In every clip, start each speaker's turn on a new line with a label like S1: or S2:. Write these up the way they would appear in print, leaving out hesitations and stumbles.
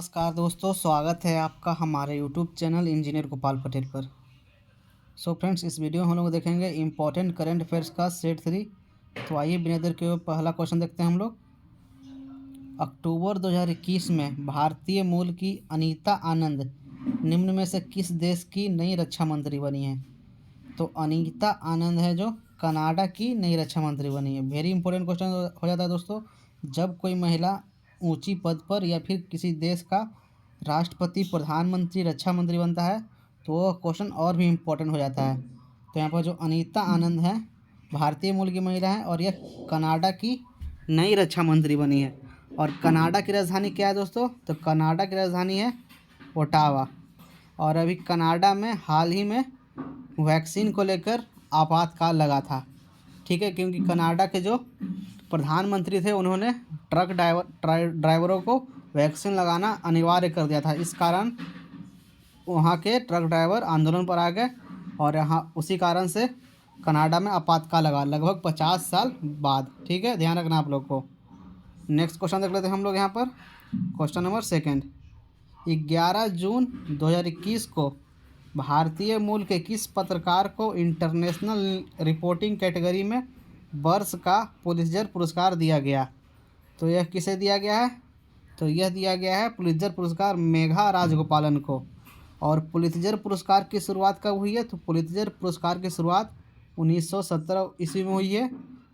S1: नमस्कार दोस्तों, स्वागत है आपका हमारे YouTube channel engineer Gopal Patel पर। सो फ्रेंड्स, इस वीडियो में हम लोग देखेंगे इम्पोर्टेंट करंट अफेयर्स का सेट 3। तो आइए बिना देर के पहला क्वेश्चन देखते हैं हम लोग। अक्टूबर 2021 में भारतीय मूल की अनीता आनंद निम्न में से किस देश की नई रक्षा मंत्री बनी है? तो अनीता आनंद है जो कनाडा की नई रक्षा मंत्री बनी है। वेरी इंपॉर्टेंट क्वेश्चन हो जाता है दोस्तों। जब कोई महिला ऊंची पद पर या फिर किसी देश का राष्ट्रपति, प्रधानमंत्री, रक्षा मंत्री बनता है तो वह क्वेश्चन और भी इम्पोर्टेंट हो जाता है। तो यहाँ पर जो अनीता आनंद है भारतीय मूल की महिला है और यह कनाडा की नई रक्षा मंत्री बनी है। और कनाडा की राजधानी क्या है दोस्तों? तो कनाडा की राजधानी है ओटावा। और अभी कनाडा में हाल ही में वैक्सीन को लेकर आपातकाल लगा था, ठीक है, क्योंकि कनाडा के जो प्रधानमंत्री थे उन्होंने ट्रक ड्राइवरों को वैक्सीन लगाना अनिवार्य कर दिया था। इस कारण वहाँ के ट्रक ड्राइवर आंदोलन पर आ गए और यहाँ उसी कारण से कनाडा में आपातकाल लगा लगभग 50 साल बाद। ठीक है, ध्यान रखना आप लोग को। नेक्स्ट क्वेश्चन देख लेते हैं हम लोग यहाँ पर। Question number 2। 11 जून 2021 को भारतीय मूल के किस पत्रकार को इंटरनेशनल रिपोर्टिंग कैटेगरी में वर्ष का पुलित्जर पुरस्कार दिया गया? तो यह किसे दिया गया है? तो यह दिया गया है पुलित्जर पुरस्कार मेघा राजगोपालन को। और पुलित्जर पुरस्कार की शुरुआत कब हुई है? तो पुलित्जर पुरस्कार की शुरुआत 1917 ईस्वी में हुई है।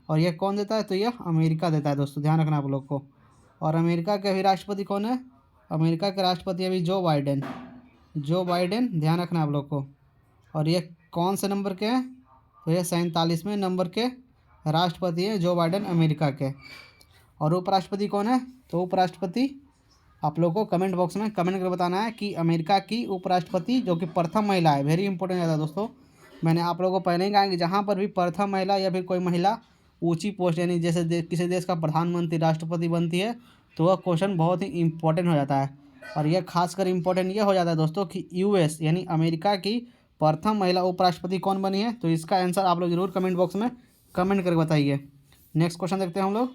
S1: और यह कौन देता है? तो यह अमेरिका देता है दोस्तों, ध्यान रखना आप लोग को। और अमेरिका के अभी राष्ट्रपति कौन है? अमेरिका के राष्ट्रपति अभी जो बाइडेन, ध्यान रखना आप लोग को। और ये कौन से नंबर के हैं? तो ये 47वें नंबर के राष्ट्रपति हैं जो बाइडेन अमेरिका के। और उपराष्ट्रपति कौन है? तो उपराष्ट्रपति आप लोग को कमेंट बॉक्स में कमेंट करके बताना है कि अमेरिका की उपराष्ट्रपति जो कि प्रथम महिला है। वेरी इंपॉर्टेंट है दोस्तों। मैंने आप लोगों को पहले ही कहा कि जहाँ पर भी प्रथम महिला या फिर कोई महिला ऊंची पोस्ट यानी जैसे किसी देश का प्रधानमंत्री, राष्ट्रपति बनती है तो वह क्वेश्चन बहुत ही इंपॉर्टेंट हो जाता है। और यह खासकर इम्पोर्टेंट यह हो जाता है दोस्तों कि यूएस यानी अमेरिका की प्रथम महिला उपराष्ट्रपति कौन बनी है। तो इसका आंसर आप लोग जरूर कमेंट बॉक्स में कमेंट करके बताइए। नेक्स्ट क्वेश्चन देखते हैं हम लोग।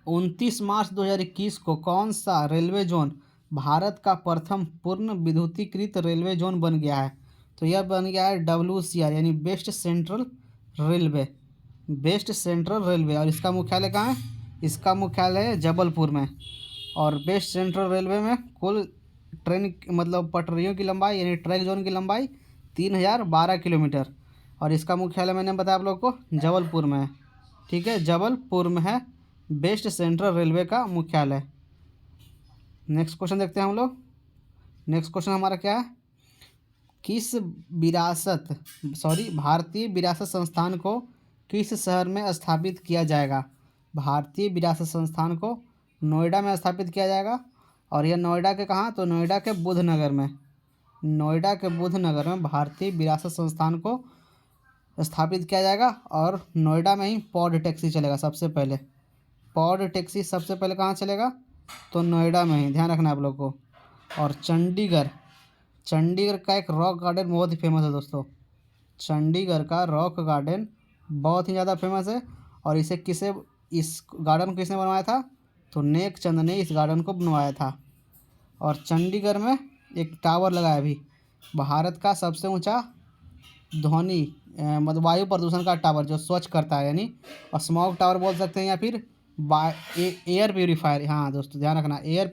S1: 29 मार्च 2021 को कौन सा रेलवे जोन भारत का प्रथम पूर्ण विद्युतीकृत रेलवे जोन बन गया है? तो यह बन गया है WCR यानी वेस्ट सेंट्रल रेलवे। और इसका मुख्यालय कहाँ है? इसका मुख्यालय है जबलपुर में। और वेस्ट सेंट्रल रेलवे में कुल ट्रेन मतलब पटरियों की लंबाई यानी ट्रैक जोन की लंबाई 3012 किलोमीटर। और इसका मुख्यालय मैंने बताया आप लोग को जबलपुर में है। ठीक है, जबलपुर में है वेस्ट सेंट्रल रेलवे का मुख्यालय। नेक्स्ट क्वेश्चन देखते हैं हम लोग। नेक्स्ट क्वेश्चन हमारा क्या है? भारतीय विरासत संस्थान को किस शहर में स्थापित किया जाएगा? भारतीय विरासत संस्थान को नोएडा में स्थापित किया जाएगा। और यह नोएडा के कहाँ? तो नोएडा के बुधनगर में भारतीय विरासत संस्थान को स्थापित किया जाएगा। और नोएडा में ही पॉड टैक्सी चलेगा सबसे पहले। कहाँ चलेगा? तो नोएडा में ही, ध्यान रखना आप लोग को। और चंडीगढ़ का एक रॉक गार्डन बहुत ही फेमस है दोस्तों। चंडीगढ़ का रॉक गार्डन बहुत ही ज़्यादा फेमस है। और इस गार्डन को किसने बनवाया था? तो नेक चंद ने इस गार्डन को बनवाया था। और चंडीगढ़ में एक टावर लगा है अभी, भारत का सबसे ऊंचा ध्वनि मतलब वायु प्रदूषण का टावर जो स्वच्छ करता है, यानी स्मॉग टावर बोल सकते हैं या फिर एयर प्यूरीफायर। हाँ दोस्तों, ध्यान रखना, एयर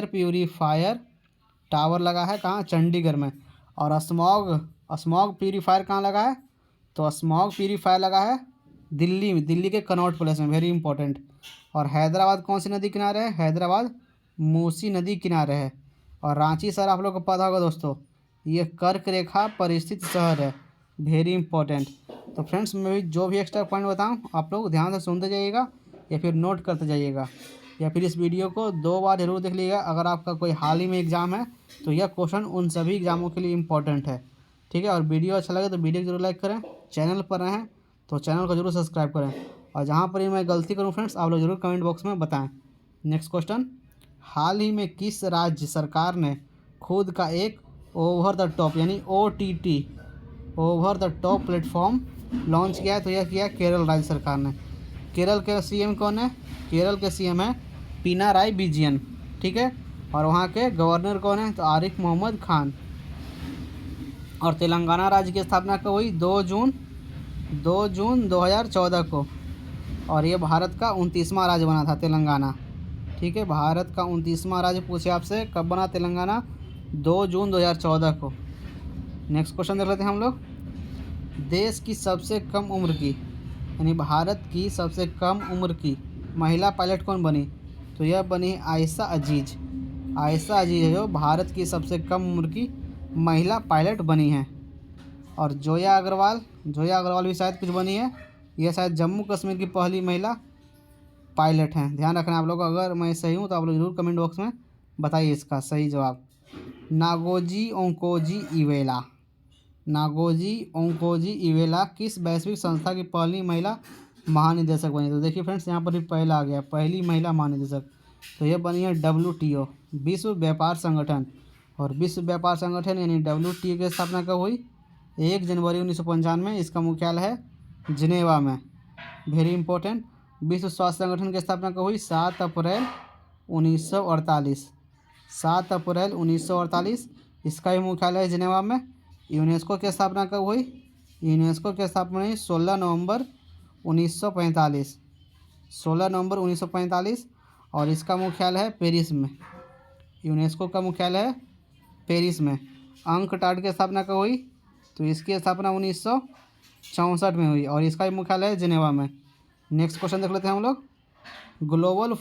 S1: प्यूरीफायर टावर लगा है कहाँ? चंडीगढ़ में। और स्मॉग प्यूरीफायर कहाँ लगा है? तो स्मॉग प्यूरीफायर लगा है दिल्ली के कनॉट प्लेस में। Very important. और हैदराबाद कौन सी नदी किनारे है? हैदराबाद मूसी नदी किनारे है। और रांची शहर आप लोग को पता होगा दोस्तों, ये कर्क रेखा पर स्थित शहर है। Very important. तो फ्रेंड्स, मैं भी जो भी एक्स्ट्रा पॉइंट बताऊँ आप लोग ध्यान से सुनते जाइएगा या फिर नोट करते जाइएगा, या फिर इस वीडियो को 2 बार जरूर देख लीजिएगा। अगर आपका कोई हाल ही में एग्ज़ाम है तो यह क्वेश्चन उन सभी एग्ज़ामों के लिए इम्पोर्टेंट है। ठीक है, और वीडियो अच्छा लगे तो वीडियो को जरूर लाइक करें। चैनल पर रहें तो चैनल को जरूर सब्सक्राइब करें। और जहाँ पर ही मैं गलती करूँ फ्रेंड्स, आप लोग जरूर कमेंट बॉक्स में बताएं। नेक्स्ट क्वेश्चन, हाल ही में किस राज्य सरकार ने खुद का एक ओवर द टॉप यानी OTT over the top platform launch किया है? तो यह किया केरल राज्य सरकार ने। केरल के CM कौन है? केरल के CM है पिनाराई विजयन, ठीक है। और वहाँ के गवर्नर कौन है? तो आरिफ मोहम्मद खान। और तेलंगाना राज्य की स्थापना कब हुई? 2 जून 2014 को। और ये भारत का 29वां राज्य बना था तेलंगाना, ठीक है। भारत का 29वां राज्य पूछे आपसे कब बना तेलंगाना? 2 जून 2014 को। नेक्स्ट क्वेश्चन देख लेते हैं हम लोग। देश की सबसे कम उम्र की, यानी भारत की सबसे कम उम्र की महिला पायलट कौन बनी? तो यह बनी आयशा अजीज। आयशा अजीज है जो भारत की सबसे कम उम्र की महिला पायलट बनी है। और जोया अग्रवाल भी शायद कुछ बनी है। यह शायद जम्मू कश्मीर की पहली महिला पायलट हैं। ध्यान रखना आप लोग, अगर मैं सही हूँ तो आप लोग जरूर कमेंट बॉक्स में बताइए इसका सही जवाब। नागोजी ओंकोजी इवेला किस वैश्विक संस्था की पहली महिला महानिदेशक बनी? तो देखिए फ्रेंड्स, यहाँ पर भी पहला आ गया, पहली महिला महानिदेशक। तो यह बनी है WTO, विश्व व्यापार संगठन। और विश्व व्यापार संगठन यानी WTO की स्थापना कब हुई? 1 जनवरी 1995। इसका मुख्यालय है जिनेवा में। Very important. विश्व स्वास्थ्य संगठन की स्थापना कब हुई? 7 अप्रैल 1948। 7 अप्रैल 1948। इसका भी मुख्यालय है जिनेवा में। यूनेस्को की स्थापना कब हुई? यूनेस्को की स्थापना हुई 16 नवंबर 1945। 16 नवंबर 1945। और इसका मुख्यालय है पेरिस में। यूनेस्को का मुख्यालय है पेरिस में। अंकटाड की स्थापना कब हुई? तो इसकी स्थापना 1964 में हुई और इसका भी मुख्यालय है जिनेवा में। नेक्स्ट क्वेश्चन देख लेते हैं हम लोग। ग्लोबल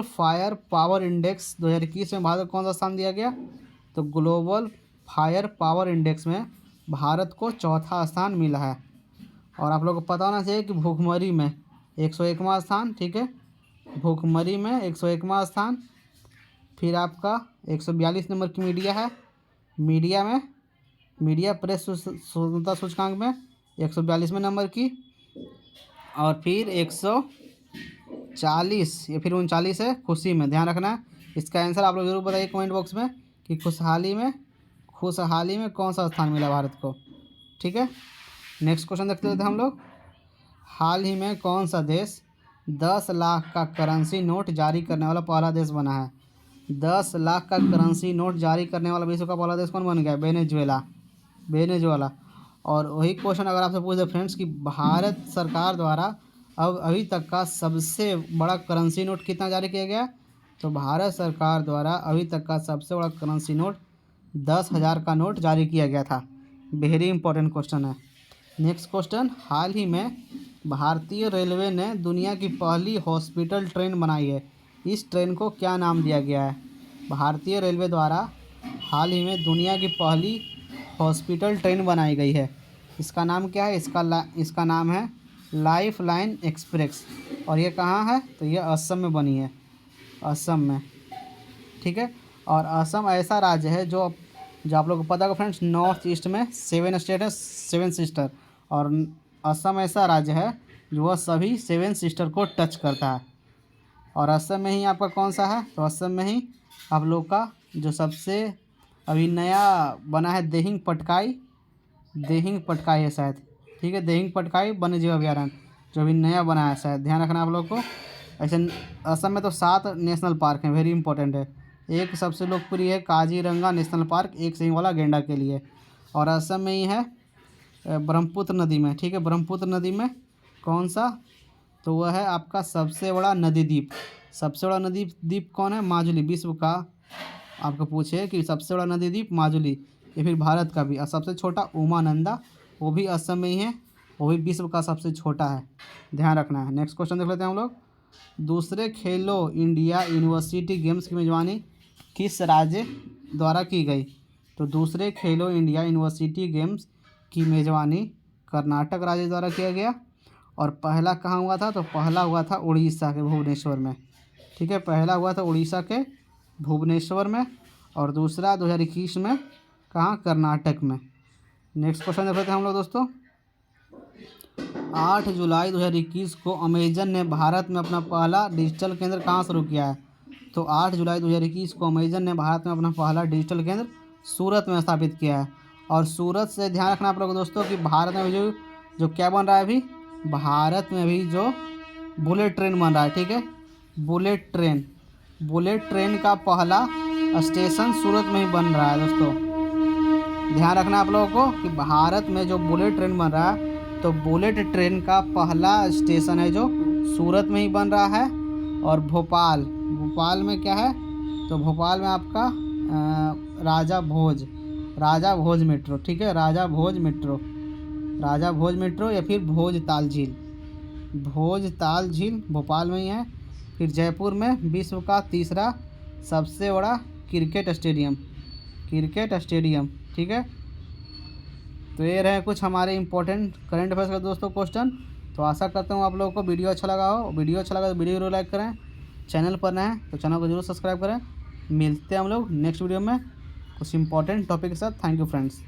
S1: फायर पावर इंडेक्स 2021 में भारत को कौन सा स्थान दिया गया? तो ग्लोबल फायर पावर इंडेक्स में भारत को 4था स्थान मिला है। और आप लोगों को पता होना चाहिए कि भूखमरी में 101वां स्थान, ठीक है। भूखमरी में 101वां स्थान। फिर आपका 142 नंबर की मीडिया है। मीडिया प्रेस स्वतंत्रता सूचकांक में 142वें नंबर की। और फिर 140 या फिर 39 है खुशी में। ध्यान रखना है। इसका आंसर आप लोग जरूर बताइए कमेंट बॉक्स में कि खुशहाली में कौन सा स्थान मिला भारत को, ठीक है। नेक्स्ट क्वेश्चन देखते हैं हम लोग। हाल ही में कौन सा देश 10 लाख का करेंसी नोट जारी करने वाला पहला देश बना है? 10 लाख का करेंसी नोट जारी करने वाला विश्व का पहला देश कौन बन गया? वेनेजुएला। और वही क्वेश्चन अगर आपसे पूछ दे फ्रेंड्स कि भारत सरकार द्वारा अब अभी तक का सबसे बड़ा करेंसी नोट कितना जारी किया गया? तो भारत सरकार द्वारा अभी तक का सबसे बड़ा करेंसी नोट 10,000 का नोट जारी किया गया था। वेरी इंपॉर्टेंट क्वेश्चन है। Next question. हाल ही में भारतीय रेलवे ने दुनिया की पहली हॉस्पिटल ट्रेन बनाई है। इस ट्रेन को क्या नाम दिया गया है? भारतीय रेलवे द्वारा हाल ही में दुनिया की पहली हॉस्पिटल ट्रेन बनाई गई है। इसका नाम क्या है? इसका नाम है लाइफ लाइन एक्सप्रेस। और ये कहाँ है? तो ये असम में बनी है, असम में, ठीक है। और असम ऐसा राज्य है जो आप लोगों को पता होगा फ्रेंड्स, नॉर्थ ईस्ट में 7 स्टेट है, 7 सिस्टर। और असम ऐसा राज्य है जो वह सभी 7 सिस्टर को टच करता है। और असम में ही आपका कौन सा है? तो असम में ही आप लोग का जो सबसे अभी नया बना है दिहिंग पटकाई है शायद, ठीक है। दिहिंग पटकाई वन्यजीव अभयारण्य जो अभी नया बना है शायद। ध्यान रखना आप लोग को। ऐसे असम में तो 7 नेशनल पार्क हैं, वेरी इंपॉर्टेंट है। एक सबसे लोकप्रिय है काजीरंगा नेशनल पार्क, एक सींग वाला गेंडा के लिए। और असम में ही है ब्रह्मपुत्र नदी में, ठीक है। ब्रह्मपुत्र नदी में कौन सा? तो वह है आपका सबसे बड़ा नदी द्वीप। सबसे बड़ा नदी द्वीप कौन है? माजुली। विश्व का आपको पूछे कि सबसे बड़ा नदी द्वीप माजुली, या फिर भारत का भी। और सबसे छोटा उमानंदा, वो भी असम में ही है, वो भी विश्व का सबसे छोटा है। ध्यान रखना है। नेक्स्ट क्वेश्चन देख लेते हैं हम लोग। दूसरे खेलो इंडिया यूनिवर्सिटी गेम्स की मेजबानी किस राज्य द्वारा की गई? तो दूसरे खेलो इंडिया यूनिवर्सिटी गेम्स की मेजबानी कर्नाटक राज्य द्वारा किया गया। और पहला कहाँ हुआ था? तो पहला हुआ था उड़ीसा के भुवनेश्वर में, ठीक है। पहला हुआ था उड़ीसा के भुवनेश्वर में। और दूसरा 2021 में कहाँ? कर्नाटक में। नेक्स्ट क्वेश्चन देख लेते हैं हम लोग दोस्तों। 8 जुलाई 2021 को अमेजन ने भारत में अपना पहला डिजिटल केंद्र कहाँ शुरू किया है? तो 8 जुलाई 2021 को अमेजन ने भारत में अपना पहला डिजिटल केंद्र सूरत में स्थापित किया है। और सूरत से ध्यान रखना आप लोग दोस्तों कि भारत में जो क्या बन रहा है अभी? भारत में अभी जो बुलेट ट्रेन बन रहा है, ठीक है। बुलेट ट्रेन, बुलेट ट्रेन का पहला स्टेशन सूरत में ही बन रहा है दोस्तों। ध्यान रखना आप लोगों को कि भारत में जो बुलेट ट्रेन बन रहा है तो बुलेट ट्रेन का पहला स्टेशन है जो सूरत में ही बन रहा है। और भोपाल, भोपाल में क्या है तो भोपाल में आपका राजा भोज मेट्रो, ठीक है, राजा भोज मेट्रो या फिर भोजताल झील भोपाल में ही है। फिर जयपुर में विश्व का तीसरा सबसे बड़ा क्रिकेट स्टेडियम, ठीक है। तो ये रहे कुछ हमारे इंपॉर्टेंट करंट अफेयर्स का दोस्तों क्वेश्चन। तो आशा करता हूँ आप लोगों को वीडियो अच्छा लगा हो। वीडियो अच्छा लगा तो वीडियो जरूर लाइक करें, चैनल पर नए हैं तो चैनल को जरूर सब्सक्राइब करें। मिलते हैं हम लोग नेक्स्ट वीडियो में कुछ इंपॉर्टेंट टॉपिक के साथ। Thank you friends.